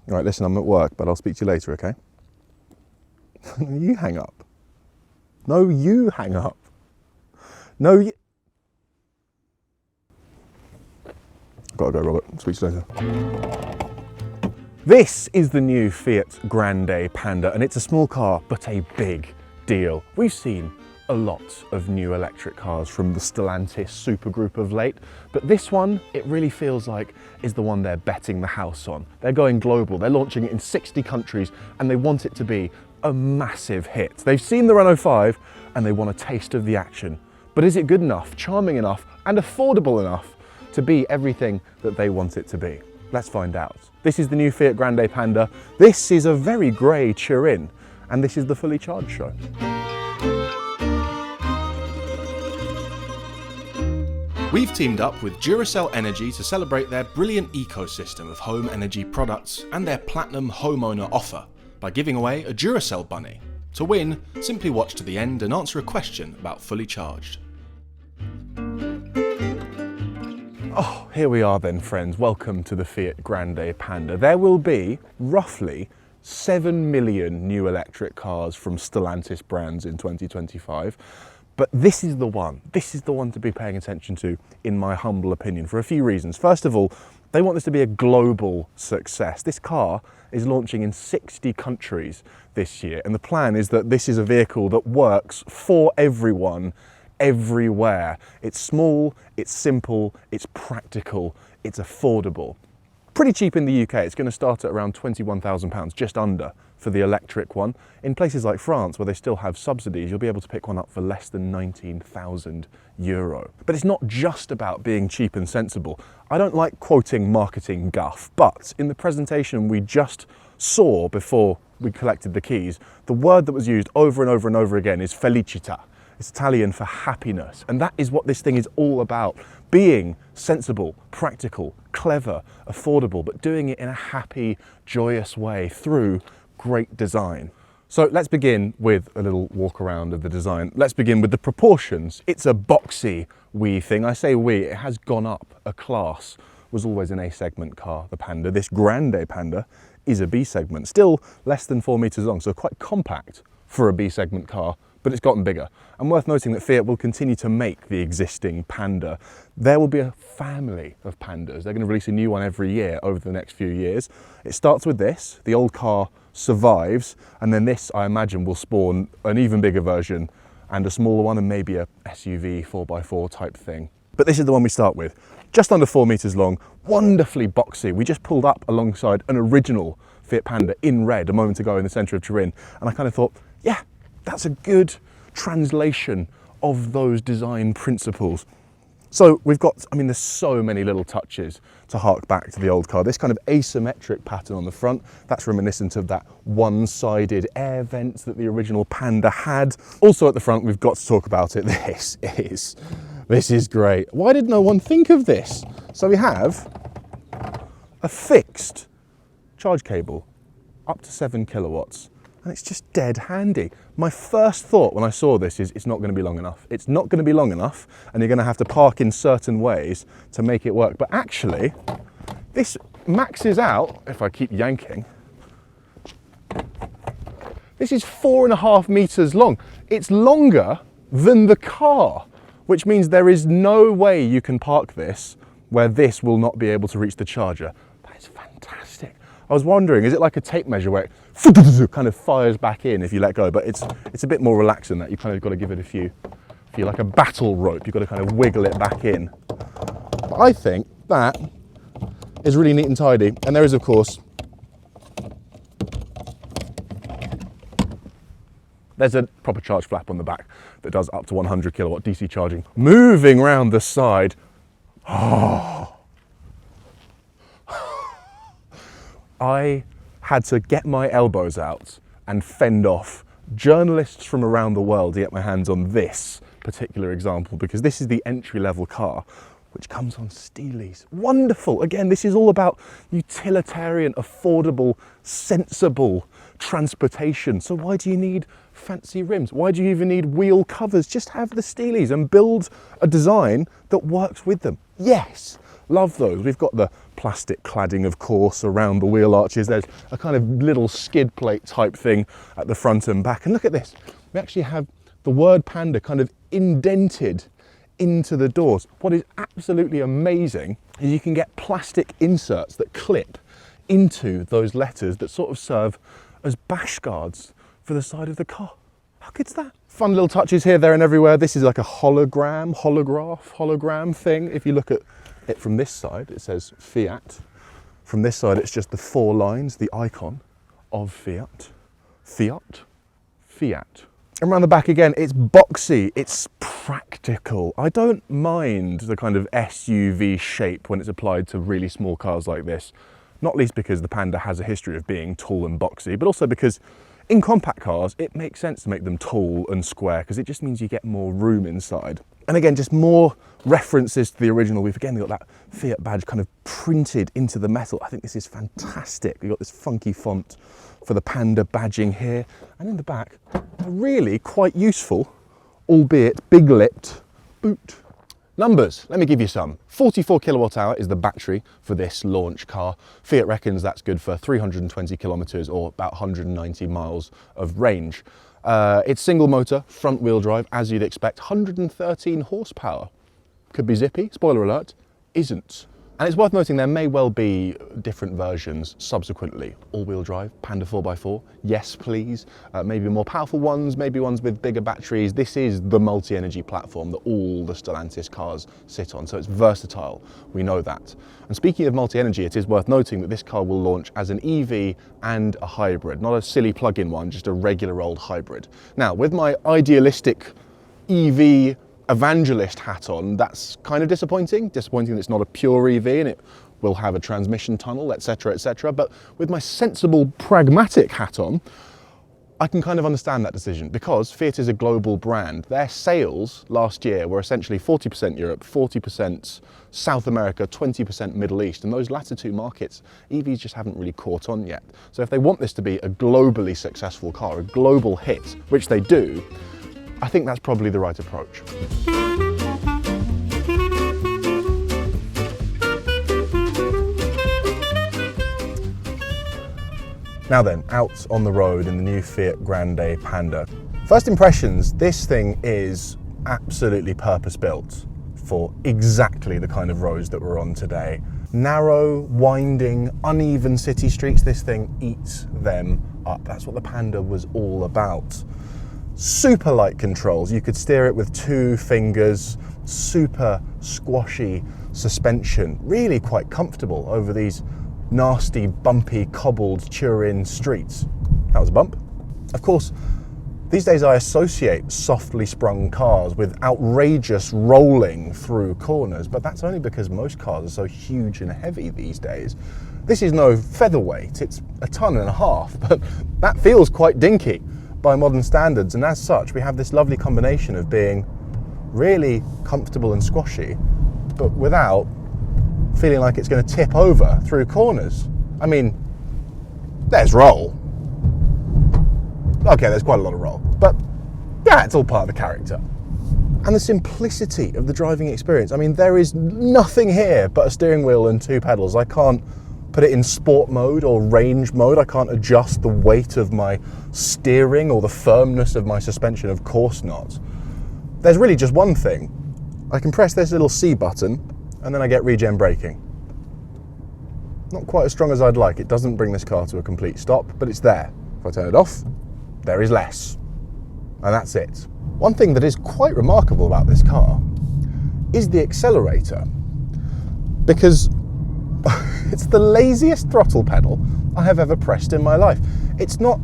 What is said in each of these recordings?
All right, listen, I'm at work, but I'll speak to you later, okay? You hang up. No, you hang up. No, you... Gotta go, Robert. Speak to you later. This is the new Fiat Grande Panda, and it's a small car, but a big deal. We've seen a lot of new electric cars from the Stellantis supergroup of late, but this one, it really feels like is the one they're betting the house on. They're going global, they're launching it in 60 countries, and they want it to be a massive hit. They've seen the Renault 5, and they want a taste of the action. But is it good enough, charming enough, and affordable enough to be everything that they want it to be? Let's find out. This is the new Fiat Grande Panda. This is a very grey Turin, and this is the Fully Charged Show. We've teamed up with Duracell Energy to celebrate their brilliant ecosystem of home energy products and their platinum homeowner offer by giving away a Duracell bunny. To win, simply watch to the end and answer a question about Fully Charged. Oh, here we are then, friends. Welcome to the Fiat Grande Panda. There will be roughly 7 million new electric cars from Stellantis brands in 2025. But this is the one to be paying attention to, in my humble opinion, for a few reasons. First of all, they want this to be a global success. This car is launching in 60 countries this year, and the plan is that this is a vehicle that works for everyone, everywhere. It's small, it's simple, it's practical, it's affordable. Pretty cheap in the UK. It's going to start at around £21,000, just under, for the electric one. In places like France, where they still have subsidies, you'll be able to pick one up for less than €19,000. But it's not just about being cheap and sensible. I don't like quoting marketing guff, but in the presentation we just saw before we collected the keys, the word that was used over and over and over again is felicità. It's Italian for happiness, and that is what this thing is all about. Being sensible, practical, clever, affordable, but doing it in a happy, joyous way through great design. So let's begin with a little walk around of the design. Let's begin with the proportions. It's a boxy wee thing. I say wee, it has gone up a class. Was always an A segment car, the Panda. This Grande Panda is a B segment, still less than 4 meters long, so quite compact for a B segment car, but it's gotten bigger. And worth noting that Fiat will continue to make the existing Panda. There will be a family of Pandas. They're going to release a new one every year over the next few years. It starts with this, the old car survives, and then this, I imagine, will spawn an even bigger version and a smaller one, and maybe a SUV 4x4 type thing. But this is the one we start with. Just under 4 meters long, wonderfully boxy. We just pulled up alongside an original Fiat Panda in red a moment ago in the center of Turin, and I kind of thought, yeah, that's a good translation of those design principles. So we've got, I mean, there's so many little touches to hark back to the old car. This kind of asymmetric pattern on the front, that's reminiscent of that one-sided air vents that the original Panda had. Also at the front, we've got to talk about it. This is great. Why did no one think of this? So we have a fixed charge cable up to 7 kilowatts. And it's just dead handy. My first thought when I saw this is it's not going to be long enough. It's not going to be long enough, and you're going to have to park in certain ways to make it work. But actually, this maxes out, if I keep yanking, this is 4.5 meters long. It's longer than the car, which means there is no way you can park this where this will not be able to reach the charger. That is fantastic. I was wondering, is it like a tape measure where it kind of fires back in if you let go? But it's a bit more relaxed than that. You kind of got to give it a few like a battle rope. You've got to kind of wiggle it back in. But I think that is really neat and tidy. And there is, of course, there's a proper charge flap on the back that does up to 100 kilowatt DC charging. Moving around the side. Oh. I had to get my elbows out and fend off journalists from around the world to get my hands on this particular example, because this is the entry-level car, which comes on Steelies. Wonderful. Again, this is all about utilitarian, affordable, sensible transportation. So why do you need fancy rims? Why do you even need wheel covers? Just have the Steelies and build a design that works with them. Yes, love those. We've got the plastic cladding, of course, around the wheel arches. There's a kind of little skid plate type thing at the front and back. And look at this, we actually have the word Panda kind of indented into the doors. What is absolutely amazing is you can get plastic inserts that clip into those letters that sort of serve as bash guards for the side of the car. How good's that? Fun little touches here, there and everywhere. This is like a hologram thing. If you look at it from this side, it says Fiat. From this side, it's just the 4 lines, the icon of Fiat. Fiat. Fiat. And around the back again, it's boxy, it's practical. I don't mind the kind of SUV shape when it's applied to really small cars like this. Not least because the Panda has a history of being tall and boxy, but also because in compact cars, it makes sense to make them tall and square because it just means you get more room inside. And again, just more references to the original. We've again got that Fiat badge kind of printed into the metal. I think this is fantastic. We've got this funky font for the Panda badging here. And in the back, a really quite useful, albeit big-lipped boot. Numbers, let me give you some. 44 kilowatt hour is the battery for this launch car. Fiat reckons that's good for 320 kilometers or about 190 miles of range. It's single motor, front wheel drive, as you'd expect, 113 horsepower. Could be zippy, spoiler alert, isn't. And it's worth noting there may well be different versions subsequently. All-wheel drive, Panda 4x4, yes please. Maybe more powerful ones, maybe ones with bigger batteries. This is the multi-energy platform that all the Stellantis cars sit on, so it's versatile, we know that. And speaking of multi-energy, it is worth noting that this car will launch as an EV and a hybrid, not a silly plug-in one, just a regular old hybrid. Now, with my idealistic EV evangelist hat on, that's kind of disappointing that it's not a pure EV and it will have a transmission tunnel, etc, etc. But with my sensible pragmatic hat on, I can kind of understand that decision because Fiat is a global brand. Their sales last year were essentially 40% Europe, 40% South America, 20% Middle East, and those latter 2 markets, EVs just haven't really caught on yet. So if they want this to be a globally successful car, a global hit, which they do, I think that's probably the right approach. Now then, out on the road in the new Fiat Grande Panda. First impressions, this thing is absolutely purpose-built for exactly the kind of roads that we're on today. Narrow, winding, uneven city streets, this thing eats them up. That's what the Panda was all about. Super light controls, you could steer it with 2 fingers, super squashy suspension, really quite comfortable over these nasty, bumpy, cobbled Turin streets. That was a bump. Of course, these days I associate softly sprung cars with outrageous rolling through corners, but that's only because most cars are so huge and heavy these days. This is no featherweight, it's 1.5 tons, but that feels quite dinky by modern standards, and as such we have this lovely combination of being really comfortable and squashy but without feeling like it's going to tip over through corners. I mean, there's roll. Okay, there's quite a lot of roll, but yeah, it's all part of the character. And the simplicity of the driving experience. I mean, there is nothing here but a steering wheel and 2 pedals. I can't put it in sport mode or range mode. I can't adjust the weight of my steering or the firmness of my suspension, of course not. There's really just one thing. I can press this little C button and then I get regen braking. Not quite as strong as I'd like. It doesn't bring this car to a complete stop, but it's there. If I turn it off, there is less. And that's it. One thing that is quite remarkable about this car is the accelerator, because it's the laziest throttle pedal I have ever pressed in my life. It's not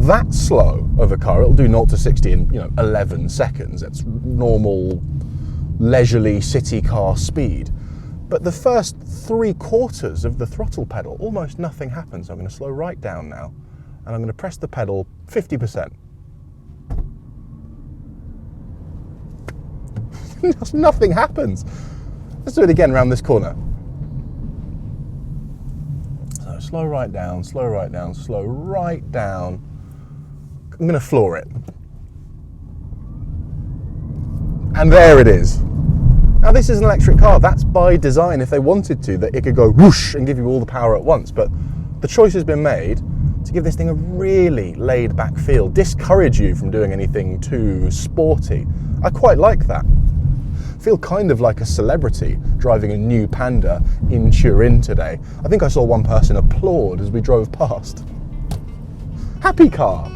that slow of a car. It'll do 0 to 60 in 11 seconds. It's normal, leisurely city car speed. But the first 3/4 of the throttle pedal, almost nothing happens. I'm going to slow right down now, and I'm going to press the pedal 50%. Nothing happens. Let's do it again around this corner. So slow right down, slow right down, slow right down. I'm going to floor it. And there it is. Now this is an electric car, that's by design. If they wanted to, that it could go whoosh and give you all the power at once, but the choice has been made to give this thing a really laid back feel, discourage you from doing anything too sporty. I quite like that. I feel kind of like a celebrity driving a new Panda in Turin today. I think I saw one person applaud as we drove past. Happy car.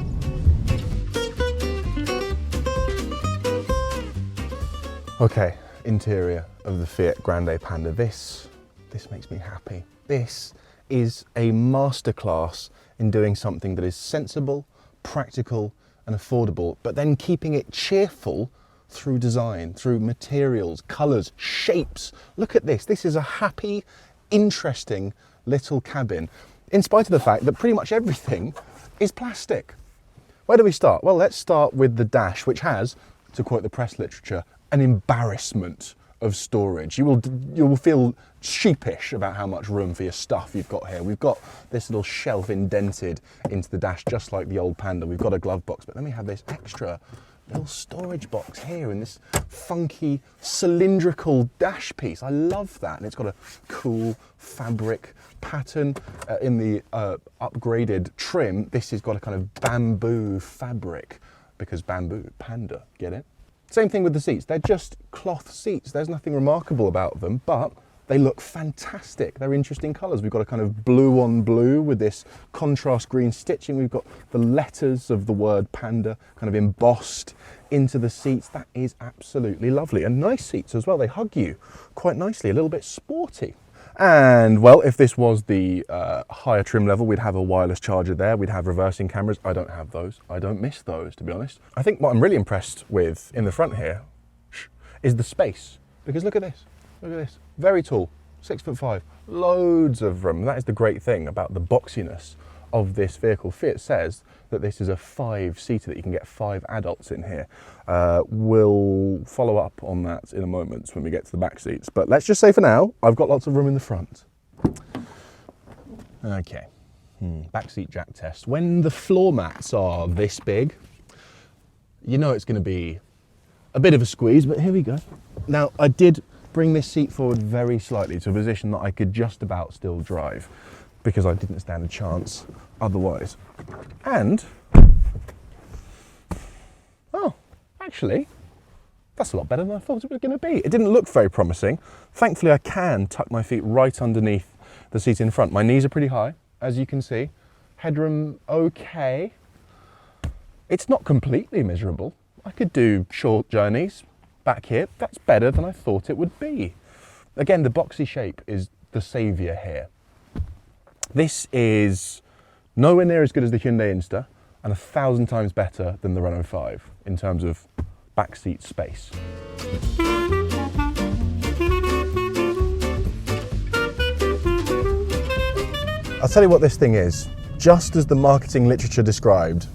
Okay, interior of the Fiat Grande Panda. This makes me happy. This is a masterclass in doing something that is sensible, practical and affordable, but then keeping it cheerful through design, through materials, colours, shapes. Look at this. This is a happy, interesting little cabin, in spite of the fact that pretty much everything is plastic. Where do we start? Well, let's start with the dash, which has, to quote the press literature, an embarrassment of storage. You will feel sheepish about how much room for your stuff you've got here. We've got this little shelf indented into the dash, just like the old Panda. We've got a glove box, but then we have this extra little storage box here in this funky cylindrical dash piece. I love that, and it's got a cool fabric pattern in the upgraded trim. This has got a kind of bamboo fabric, because bamboo, Panda, get it? Same thing with the seats. They're just cloth seats. There's nothing remarkable about them, but they look fantastic. They're interesting colours. We've got a kind of blue on blue with this contrast green stitching. We've got the letters of the word Panda kind of embossed into the seats. That is absolutely lovely. And nice seats as well. They hug you quite nicely, a little bit sporty. And well, if this was the higher trim level, we'd have a wireless charger there. We'd have reversing cameras. I don't have those. I don't miss those, to be honest. I think what I'm really impressed with in the front here is the space. Because look at this. Look at this. Very tall, 6'5", loads of room. That is the great thing about the boxiness of this vehicle. Fiat says that this is a 5-seater, that you can get 5 adults in here. We'll follow up on that in a moment when we get to the back seats. But let's just say for now, I've got lots of room in the front. Okay, back seat jack test. When the floor mats are this big, you know it's going to be a bit of a squeeze, but here we go. Now, I did bring this seat forward very slightly to a position that I could just about still drive, because I didn't stand a chance otherwise. And, oh, actually, that's a lot better than I thought it was going to be. It didn't look very promising. Thankfully, I can tuck my feet right underneath the seat in front. My knees are pretty high, as you can see. Headroom, okay. It's not completely miserable. I could do short journeys back here. That's better than I thought it would be. Again, the boxy shape is the saviour here. This is nowhere near as good as the Hyundai Insta, and 1,000 times better than the Renault 5 in terms of backseat space. I'll tell you what this thing is. Just as the marketing literature described,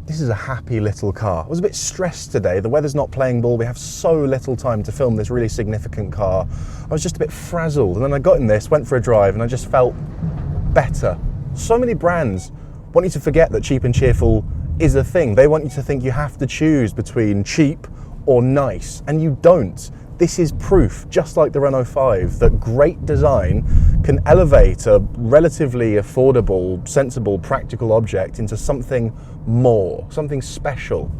this is a happy little car. I was a bit stressed today. The weather's not playing ball. We have so little time to film this really significant car. I was just a bit frazzled, and then I got in this, went for a drive, and I just felt better. So many brands want you to forget that cheap and cheerful is a thing. They want you to think you have to choose between cheap or nice, and you don't. This is proof, just like the Renault 5, that great design can elevate a relatively affordable, sensible, practical object into something more, something special.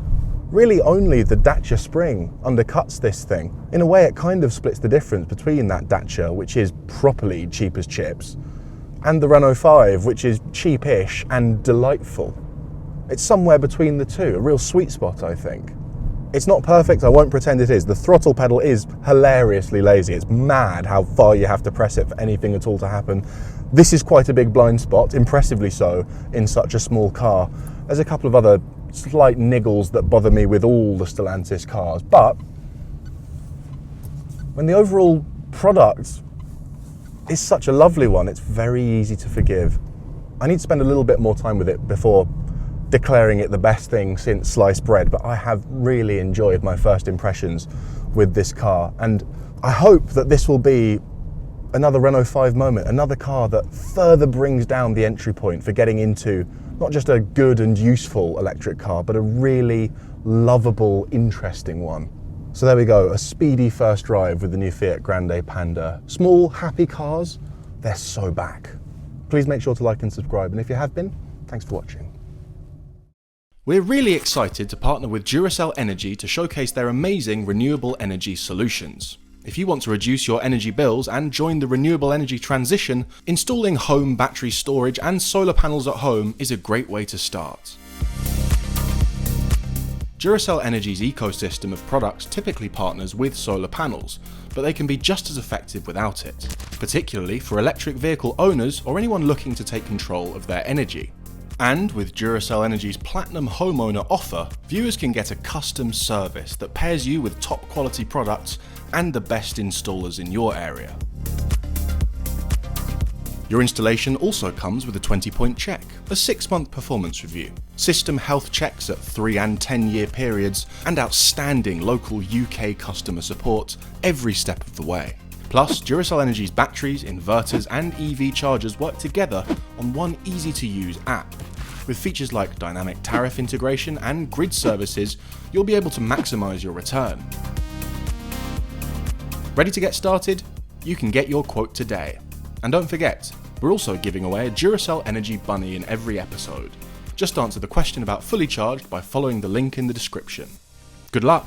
Really only the Dacia Spring undercuts this thing. In a way, it kind of splits the difference between that Dacia, which is properly cheap as chips, and the Renault 5, which is cheapish and delightful. It's somewhere between the two, a real sweet spot, I think. It's not perfect, I won't pretend it is. The throttle pedal is hilariously lazy. It's mad how far you have to press it for anything at all to happen. This is quite a big blind spot, impressively so, in such a small car. There's a couple of other slight niggles that bother me with all the Stellantis cars, but when the overall product is such a lovely one, it's very easy to forgive. I need to spend a little bit more time with it before declaring it the best thing since sliced bread, but I have really enjoyed my first impressions with this car, and I hope that this will be another Renault 5 moment, another car that further brings down the entry point for getting into not just a good and useful electric car, but a really lovable, interesting one. So there we go, a speedy first drive with the new Fiat Grande Panda. Small, happy cars, they're so back. Please make sure to like and subscribe, and if you have been, thanks for watching. We're really excited to partner with Duracell Energy to showcase their amazing renewable energy solutions. If you want to reduce your energy bills and join the renewable energy transition, installing home battery storage and solar panels at home is a great way to start. Duracell Energy's ecosystem of products typically partners with solar panels, but they can be just as effective without it, particularly for electric vehicle owners or anyone looking to take control of their energy. And with Duracell Energy's Platinum Homeowner offer, viewers can get a custom service that pairs you with top quality products and the best installers in your area. Your installation also comes with a 20-point check, a 6-month performance review, system health checks at 3 and 10-year periods, and outstanding local UK customer support every step of the way. Plus, Duracell Energy's batteries, inverters and EV chargers work together on one easy-to-use app. With features like dynamic tariff integration and grid services, you'll be able to maximise your return. Ready to get started? You can get your quote today. And don't forget, we're also giving away a Duracell Energy Bunny in every episode. Just answer the question about fully charged by following the link in the description. Good luck!